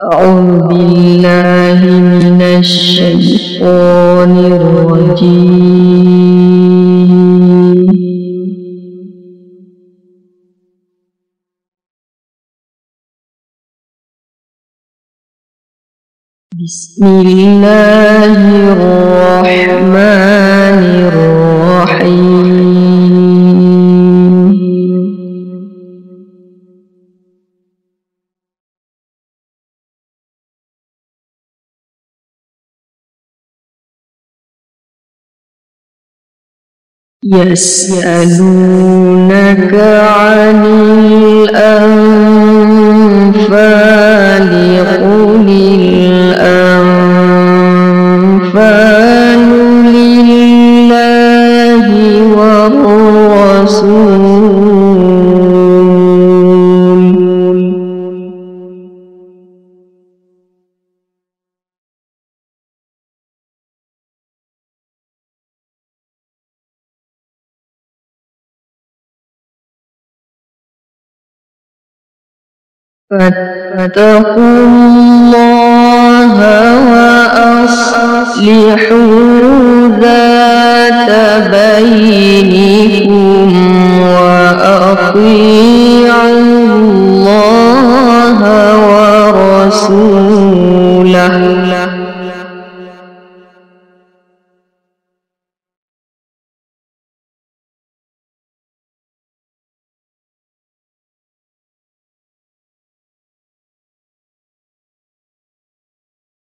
أعوذ بالله من الشيطان الرجيم. بسم الله الرحمن الرحيم. يسألونك عن الأنفال قل الأنفال لله والرسول فاتقوا الله وأصلحوا ذات بينكم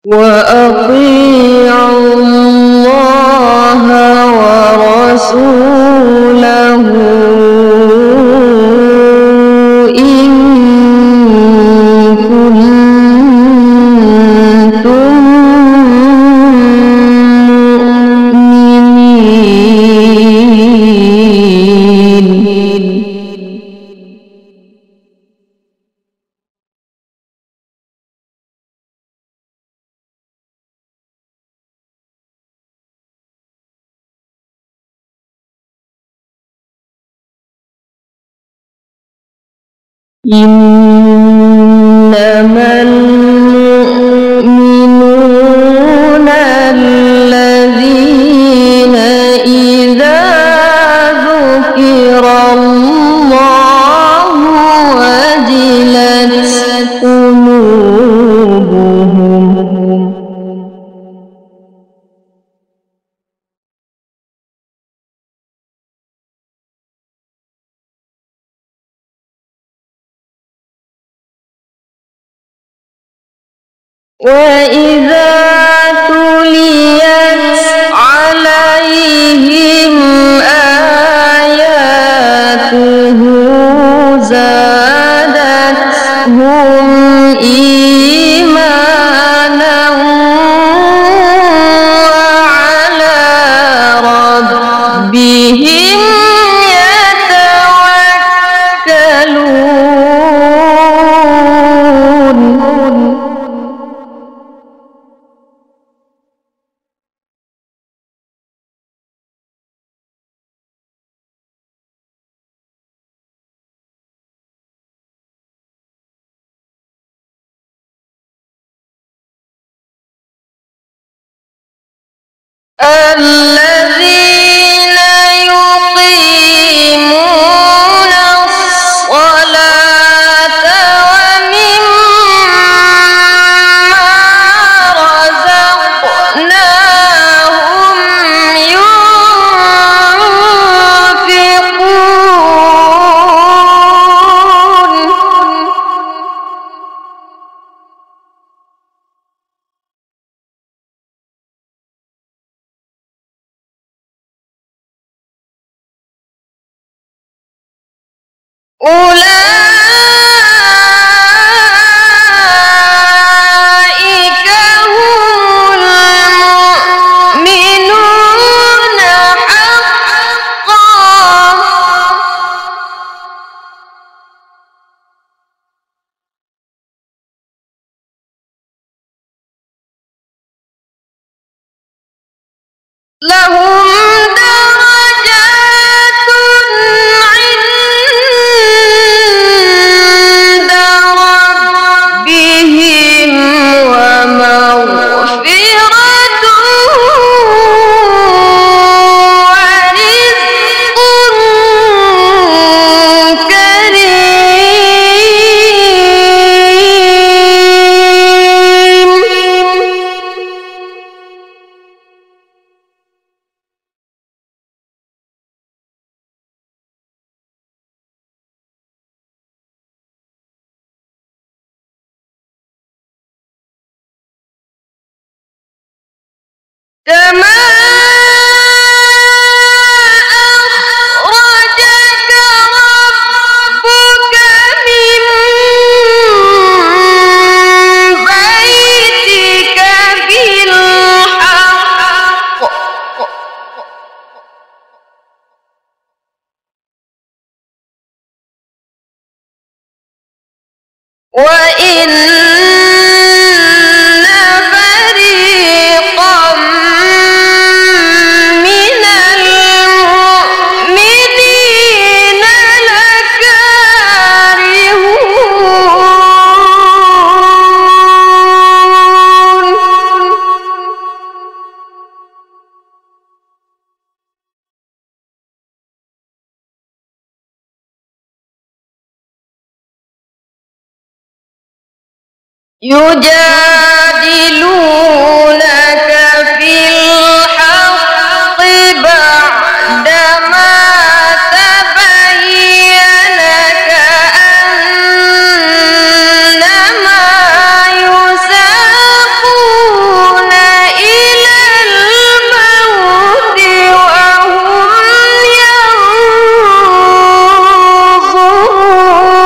وأطيعوا الله ورسوله إن كنتم مؤمنين. إنما المؤمنون الذين إذا ذكر الله وجلت قلوبهم وإذا تليت عليهم آياته زادتهم إيمانا وعلى ربهم يتوكلون. الذين يقيمون الصلاة ومما رزقناهم ينفقون. أولئك هم المؤمنون حقا. لهم درجات عند ربهم كما أخرجك ربك من بيتك بالحق وإن فريقا من المؤمنين لكارهون يجادلونك في الحق بعدما تبين كأنما يساقون إلى الموت وهم ينظرون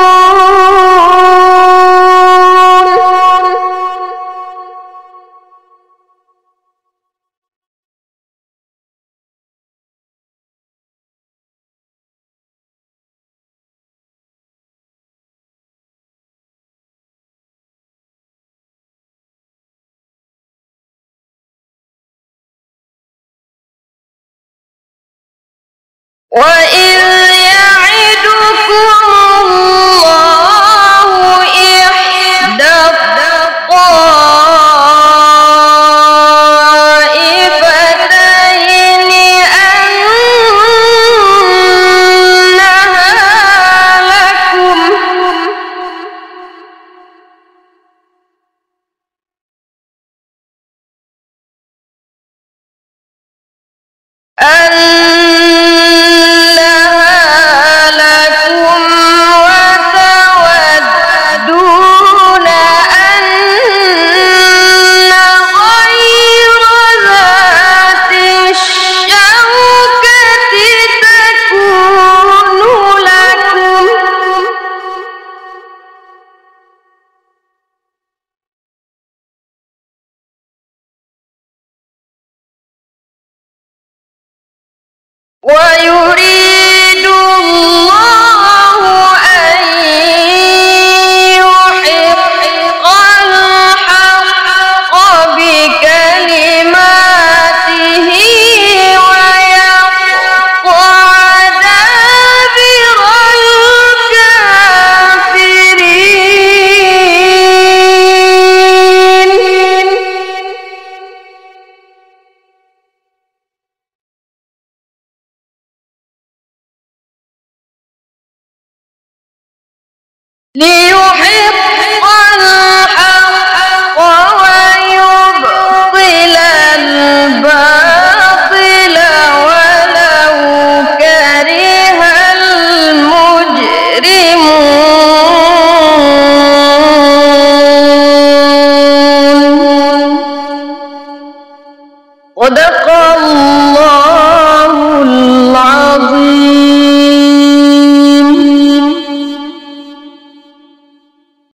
وإذ يعدكم الله إحدى الطائفتين أنها لكم وتودون أن غير ذات الشوكة تكون لكم ويريد الله أن يحق الحق بكلماته ويقطع دابر الكافرين ليحق